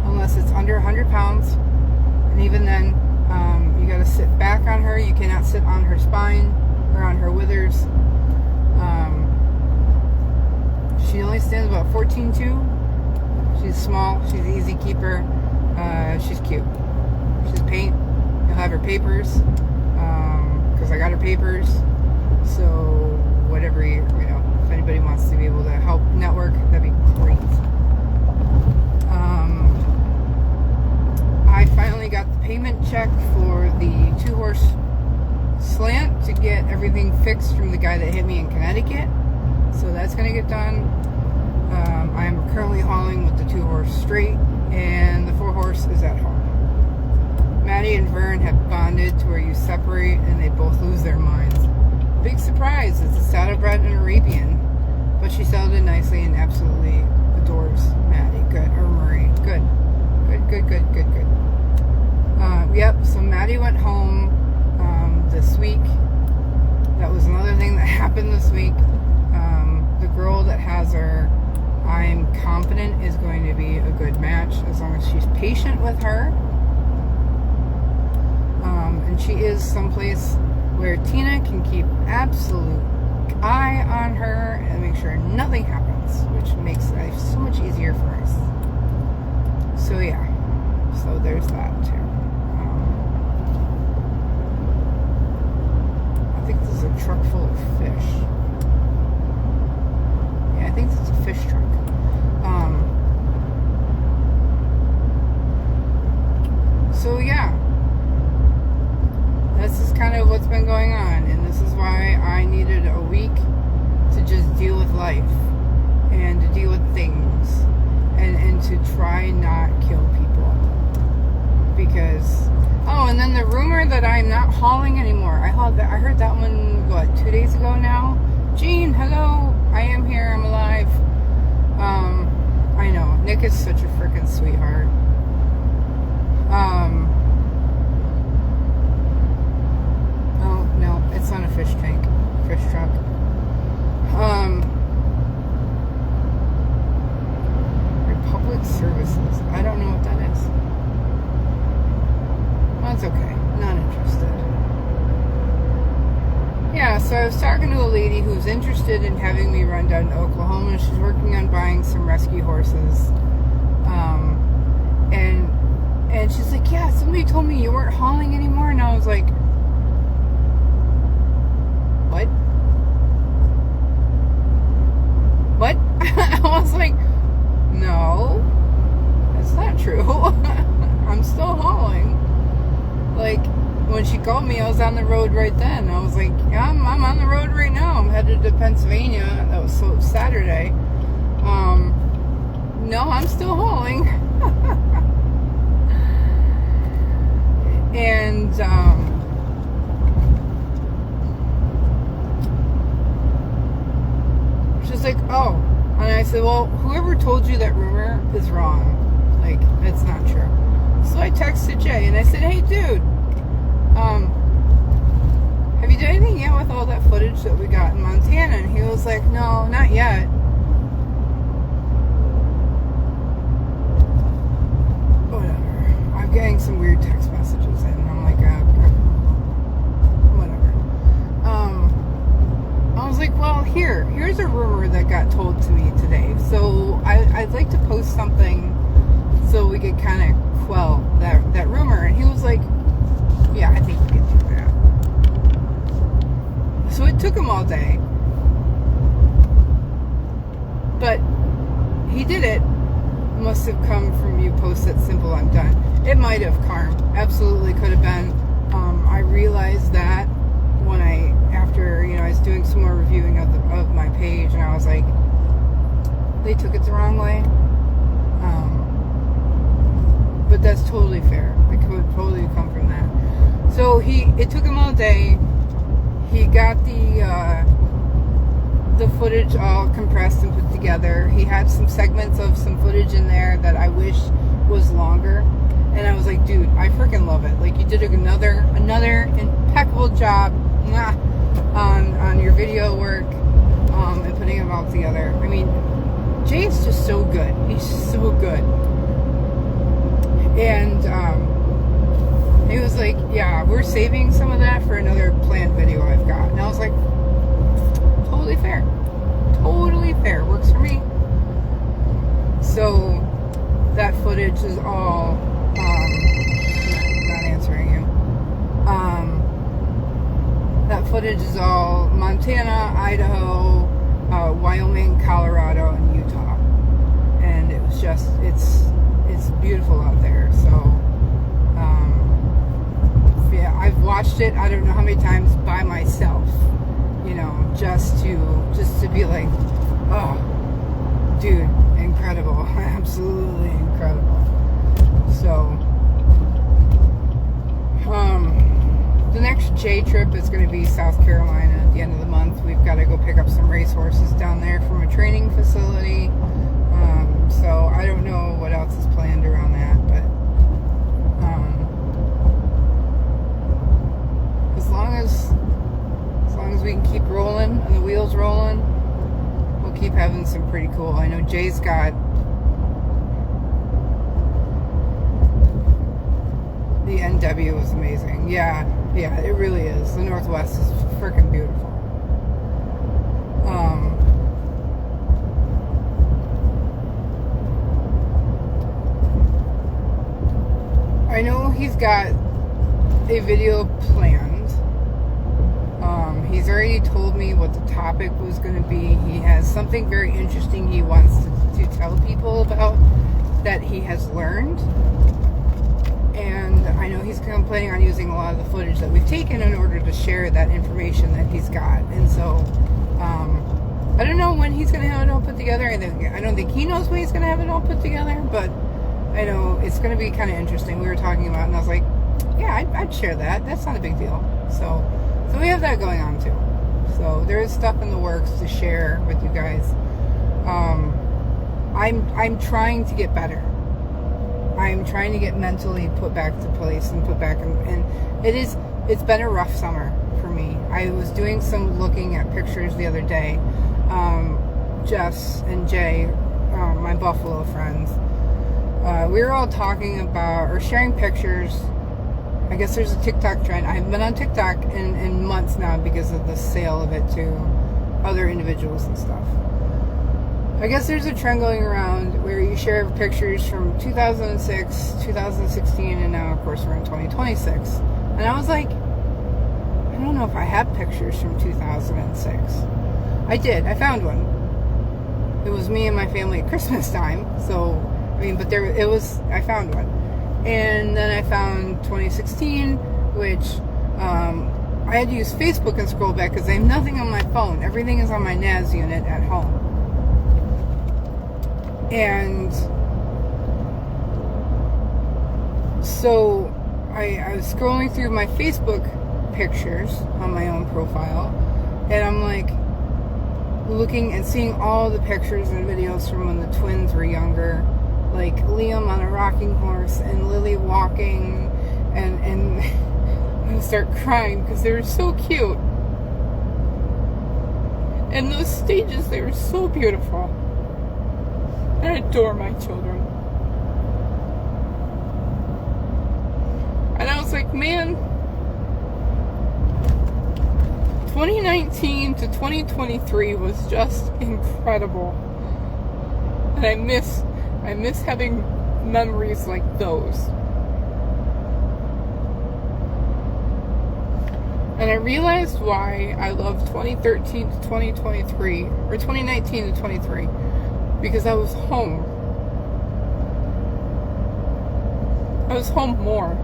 unless it's under 100 pounds, and even then, you gotta sit back on her, you cannot sit on her spine or on her withers. She only stands about 14'2". She's small, she's an easy keeper, she's cute. She's paint, you'll have her papers, because I got her papers, so whatever, if anybody wants to be able to help network, that'd be great. I finally got the payment check for the 2-horse slant to get everything fixed from the guy that hit me in Connecticut, so that's going to get done. I am currently hauling with the 2-horse straight, and the 4-horse is at home. Maddie and Vern and have bonded to where you separate and they both lose their minds. Big surprise, it's a saddlebred and Arabian, but she settled in nicely and absolutely adores Maddie. Good, or Marie. Good. Yep, so Maddie went home this week. That was another thing that happened this week. The girl that has her, I'm confident is going to be a good match as long as she's patient with her. And she is someplace where Tina can keep absolute eye on her and make sure nothing happens, which makes life so much easier for us. So yeah, so there's that too. I think this is a truck full of fish. Yeah, I think this is a fish truck. So yeah, this is kind of what's been going on, and this is why I needed a week to just deal with life and to deal with things and to try not kill people. Because and then the rumor that I'm not hauling anymore. I heard that one 2 days ago now. Gene, hello, I am here, I'm alive. I know, Nick is such a freaking sweetheart. Oh no, it's not a fish tank, fish truck. Republic Services. I don't know what that is. Well, it's okay. Not interested. Yeah, so I was talking to a lady who's interested in having me run down to Oklahoma. She's working on buying some rescue horses. And she's like, yeah, somebody told me you weren't hauling anymore. And I was like, what? What? I was like, no, that's not true. I'm still hauling. Like, when she called me, I was on the road right then. I was like, yeah, I'm on the road right now. I'm headed to Pennsylvania. That was Saturday. No, I'm still hauling. And, she's like, oh. And I said, well, whoever told you that rumor is wrong. Like, it's not true. So I texted Jay and I said, hey, dude, have you done anything yet with all that footage that we got in Montana? And he was like, no, not yet. Whatever. I'm getting some weird text messages and I'm like, whatever. I was like, well, here's a rumor that got told to me today. So I'd like to post something so we could kind of quell that rumor. And he was like, yeah, I think we can do that. So it took him all day. But he did it. Must have come from you post it simple, I'm done. It might have, Carm. Absolutely could have been. I realized that when after I was doing some more reviewing of my page, and I was like, they took it the wrong way. But that's totally fair. It could totally come from that. So it took him all day. He got the footage all compressed and put together. He had some segments of some footage in there that I wish was longer. And I was like, dude, I freaking love it. Like, you did another impeccable job on your video work and putting them all together. I mean, Jay's just so good. He's so good. And he was like, yeah, we're saving some of that for another planned video I've got. And I was like, totally fair. Totally fair. Works for me. So that footage is all not answering you. That footage is all Montana, Idaho, Wyoming, Colorado, and Utah. And it was just, it's beautiful out there. So yeah, I've watched it I don't know how many times by myself, just to be like, oh, dude, incredible. Absolutely incredible. So trip is going to be South Carolina at the end of the month. We've got to go pick up some racehorses down there from a training facility. So I don't know what else is planned around that, but as long as we can keep rolling and the wheels rolling, we'll keep having some pretty cool. I know Jay's got the NW was amazing. Yeah, it really is. The Northwest is freaking beautiful. I know he's got a video planned. He's already told me what the topic was going to be. He has something very interesting he wants to tell people about that he has learned. And I know he's planning on using a lot of the footage that we've taken in order to share that information that he's got. And so, I don't know when he's going to have it all put together. I don't think he knows when he's going to have it all put together, but I know it's going to be kind of interesting. We were talking about it, and I was like, yeah, I'd share that. That's not a big deal. So we have that going on too. So there is stuff in the works to share with you guys. I'm trying to get better. I'm trying to get mentally put back to place and put back and it's been a rough summer for me. I was doing some looking at pictures the other day. Jess and Jay, my Buffalo friends, we were all talking about or sharing pictures. I guess there's a TikTok trend. I haven't been on TikTok in months now because of the sale of it to other individuals and stuff. I guess there's a trend going around where you share pictures from 2006, 2016, and now, of course, we're in 2026. And I was like, I don't know if I have pictures from 2006. I did. I found one. It was me and my family at Christmas time. So, I found one. And then I found 2016, which I had to use Facebook and scroll back because I have nothing on my phone. Everything is on my NAS unit at home. And so I was scrolling through my Facebook pictures on my own profile, and I'm like looking and seeing all the pictures and videos from when the twins were younger, like Liam on a rocking horse and Lily walking, and I'm gonna start crying because they were so cute. And those stages, they were so beautiful. I adore my children. And I was like, man, 2019 to 2023 was just incredible. And I miss having memories like those. And I realized why I love 2013 to 2023, or 2019 to 23. Because I was home. I was home more.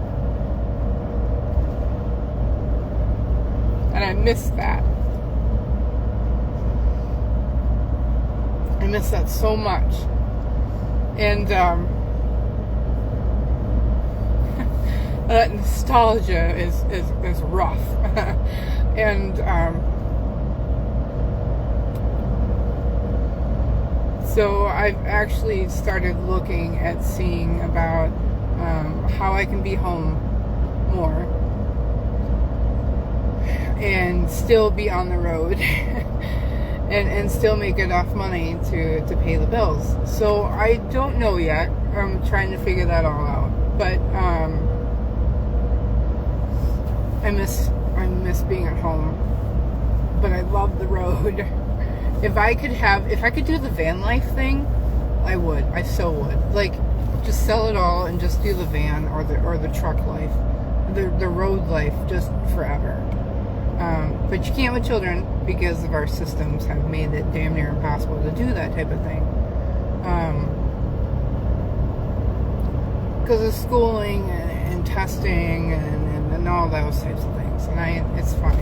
And I miss that. I miss that so much. And that nostalgia is rough. And so I've actually started looking at seeing about how I can be home more and still be on the road and still make enough money to pay the bills. So I don't know yet. I'm trying to figure that all out. But I miss being at home. But I love the road. If I could do the van life thing, I would. I so would. Like, just sell it all and just do the van or the truck life, the road life, just forever. But you can't with children because of our systems have made it damn near impossible to do that type of thing. Because of schooling and testing and all those types of things. And it's fine.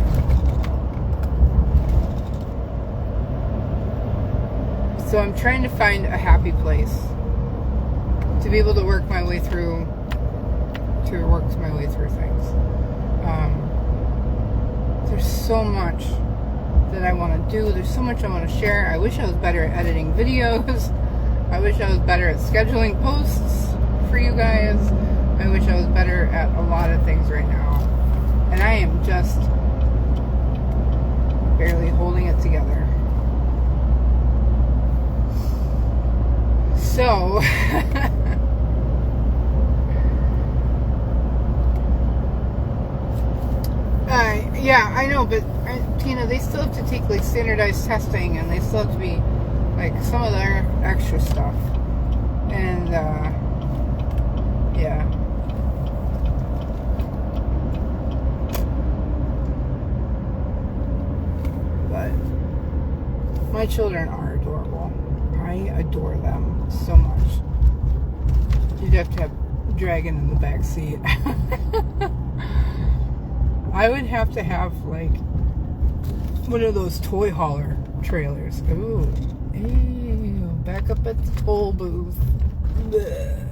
So I'm trying to find a happy place to be able to work my way through things. There's so much that I want to do. There's so much I want to share. I wish I was better at editing videos. I wish I was better at scheduling posts for you guys. I wish I was better at a lot of things right now. And I am just barely holding it together. So, yeah, I know, but Tina, they still have to take like standardized testing, and they still have to be like some of their extra stuff. And yeah. But my children are adorable. I adore them so much. You'd have to have Dragon in the back seat. I would have to have like one of those toy hauler trailers. Ooh, ew, back up at the toll booth. Blech.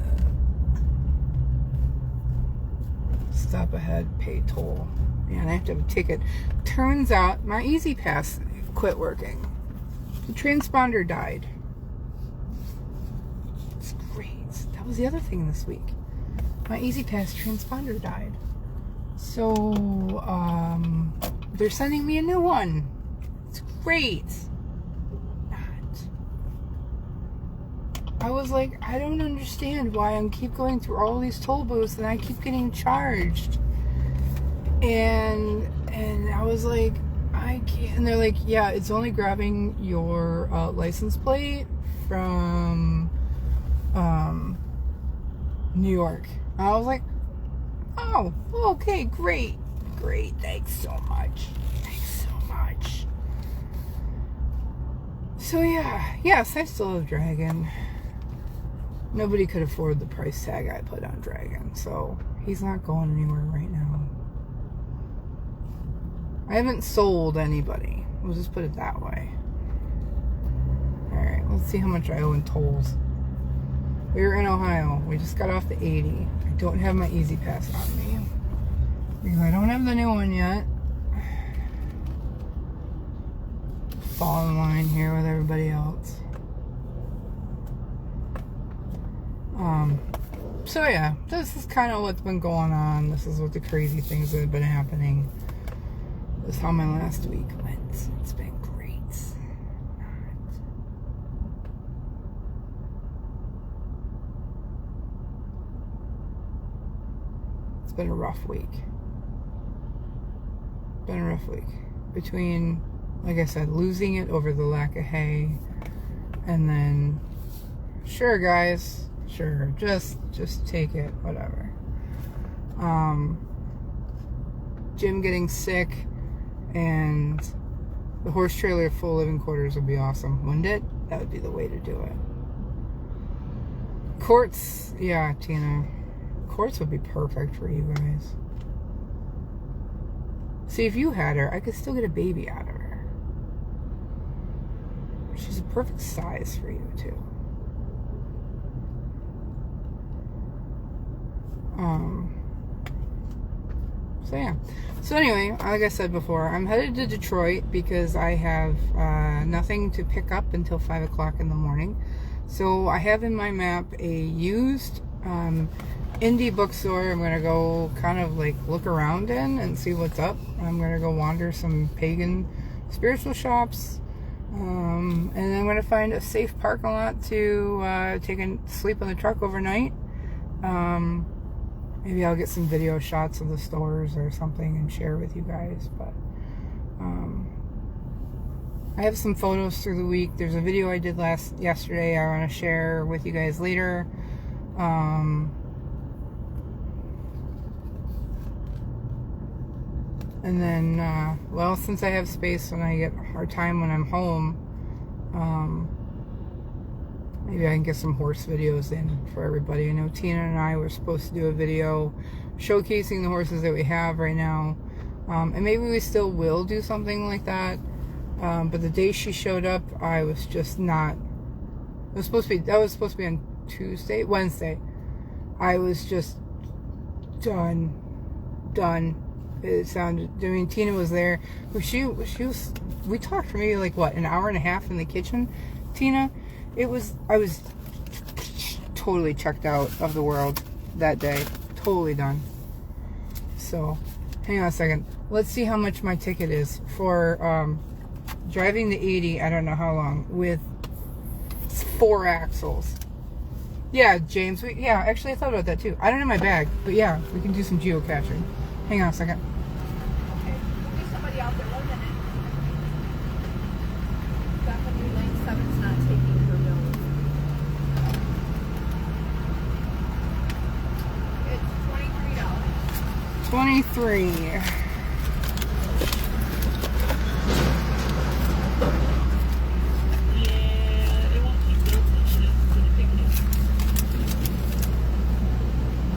Stop ahead, pay toll. Yeah, and I have to have a ticket. Turns out my Easy Pass quit working. The transponder died. It's great. That was the other thing this week. My Easy Pass transponder died. So, they're sending me a new one. It's great. I was like, I don't understand why I keep going through all these toll booths and I keep getting charged. And I was like, I can't. And they're like, yeah, it's only grabbing your license plate from New York. And I was like, oh, okay, great. Thanks so much. So yeah, yes, I still have Dragon. Nobody could afford the price tag I put on Dragon, so he's not going anywhere right now. I haven't sold anybody. We'll just put it that way. Alright, let's see how much I owe in tolls. We're in Ohio. We just got off the 80. I don't have my Easy Pass on me, because I don't have the new one yet. Fall in line here with everybody else. So yeah, this is kind of what's been going on. This is what the crazy things that have been happening. This is how my last week went. It's been great. It's been a rough week. Between, like I said, losing it over the lack of hay, and then, sure guys, sure, just take it, whatever. Jim getting sick, and the horse trailer full living quarters would be awesome, wouldn't it? That would be the way to do it. Courts, yeah, Tina, courts would be perfect for you guys. See, if you had her, I could still get a baby out of her. She's a perfect size for you, too. So yeah. So anyway, like I said before, I'm headed to Detroit because I have nothing to pick up until 5 o'clock in the morning. So I have in my map a used indie bookstore. I'm gonna go kind of like look around in and see what's up. I'm gonna go wander some pagan spiritual shops, and then I'm gonna find a safe parking lot to take a sleep in the truck overnight. Maybe I'll get some video shots of the stores or something and share with you guys. But I have some photos through the week. There's a video I did yesterday I want to share with you guys later. And then, well, since I have space when I get hard time when I'm home, maybe I can get some horse videos in for everybody. I know Tina and I were supposed to do a video showcasing the horses that we have right now. And maybe we still will do something like that. But the day she showed up, I was just not. That was supposed to be on Wednesday. I was just done. It sounded. I mean, Tina was there. She was. We talked for maybe like what, an hour and a half in the kitchen. Tina, I was totally checked out of the world that day. Totally done. So, hang on a second. Let's see how much my ticket is for driving the 80. I don't know how long with 4 axles. Yeah, James. Yeah, actually, I thought about that too. I don't have my bag, but yeah, we can do some geocaching. Hang on a second. Okay, we'll be somebody out there. 1 minute. Definitely lane 7's not taking her note. It's $23. 23. Yeah, it won't keep building. It's gonna take it.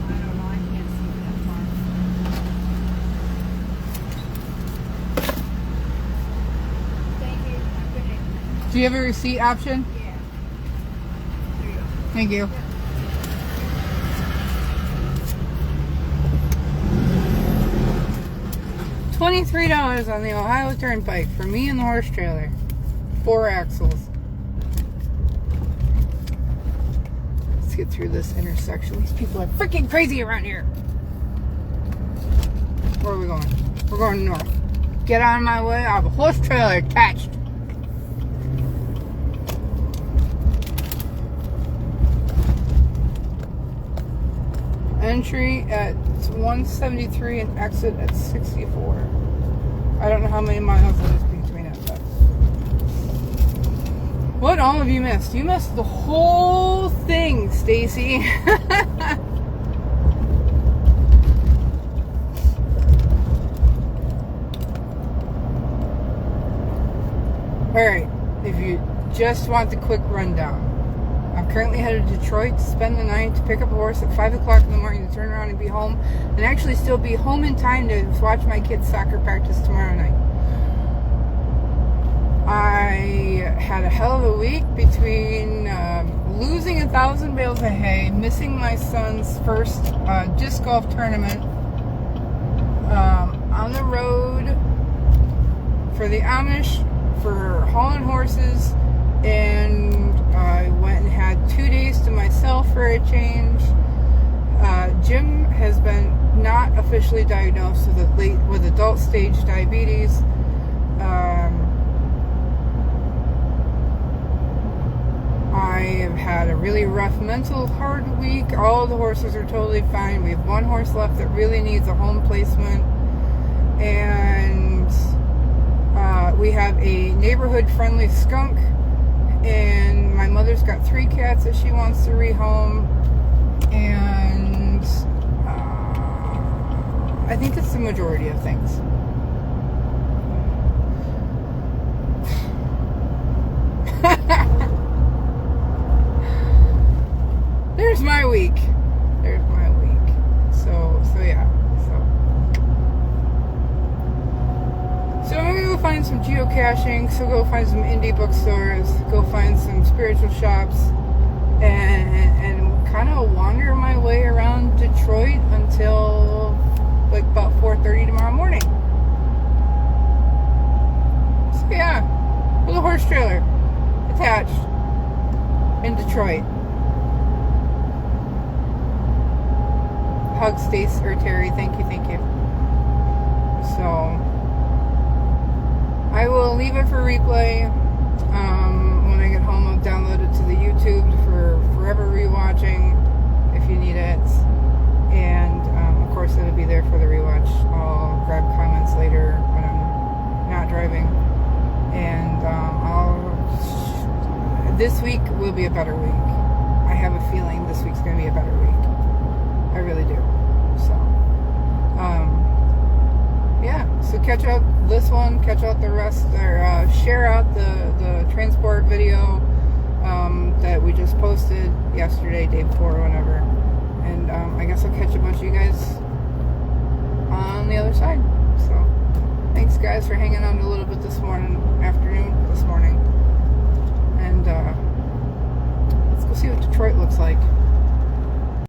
I don't know. I can't see that far. Thank you. Have a good day. Do you have a receipt option? Yeah. There you go. Thank you. $23 on the Ohio Turnpike for me and the horse trailer. 4 axles. Let's get through this intersection. These people are freaking crazy around here. Where are we going? We're going north. Get out of my way. I have a horse trailer attached. Entry at 173 and exit at 64. I don't know how many miles it is between it, but what all of you missed? You missed the whole thing, Stacy. Alright, if you just want the quick rundown. I'm currently headed to Detroit to spend the night, to pick up a horse at 5 o'clock in the morning, to turn around and be home, and actually still be home in time to watch my kids' soccer practice tomorrow night. I had a hell of a week between losing 1,000 bales of hay, missing my son's first disc golf tournament, on the road for the Amish, for hauling horses, and I went and had 2 days to myself for a change. Jim has been not officially diagnosed with adult stage diabetes. I have had a really rough mental hard week. All the horses are totally fine. We have 1 horse left that really needs a home placement, and we have a neighborhood friendly skunk. And my mother's got 3 cats that she wants to rehome, and I think it's the majority of things. There's my week. There's my week. So yeah. So I'm gonna go find some geocaching, so go find some indie bookstores, go find some spiritual shops, and kind of wander my way around Detroit until like about 4:30 tomorrow morning. So yeah, with a horse trailer attached in Detroit. Hug Stace or Terry, thank you. So I will leave it for replay. When I get home, I'll download it to the YouTube for forever rewatching if you need it. And of course, it'll be there for the rewatch. I'll grab comments later when I'm not driving. And this week will be a better week. I have a feeling this week's going to be a better week. I really do. So, yeah, so catch out this one, catch out the rest, or share out the transport video that we just posted yesterday, day before, or whatever. And I guess I'll catch a bunch of you guys on the other side. So, thanks guys for hanging on a little bit this morning.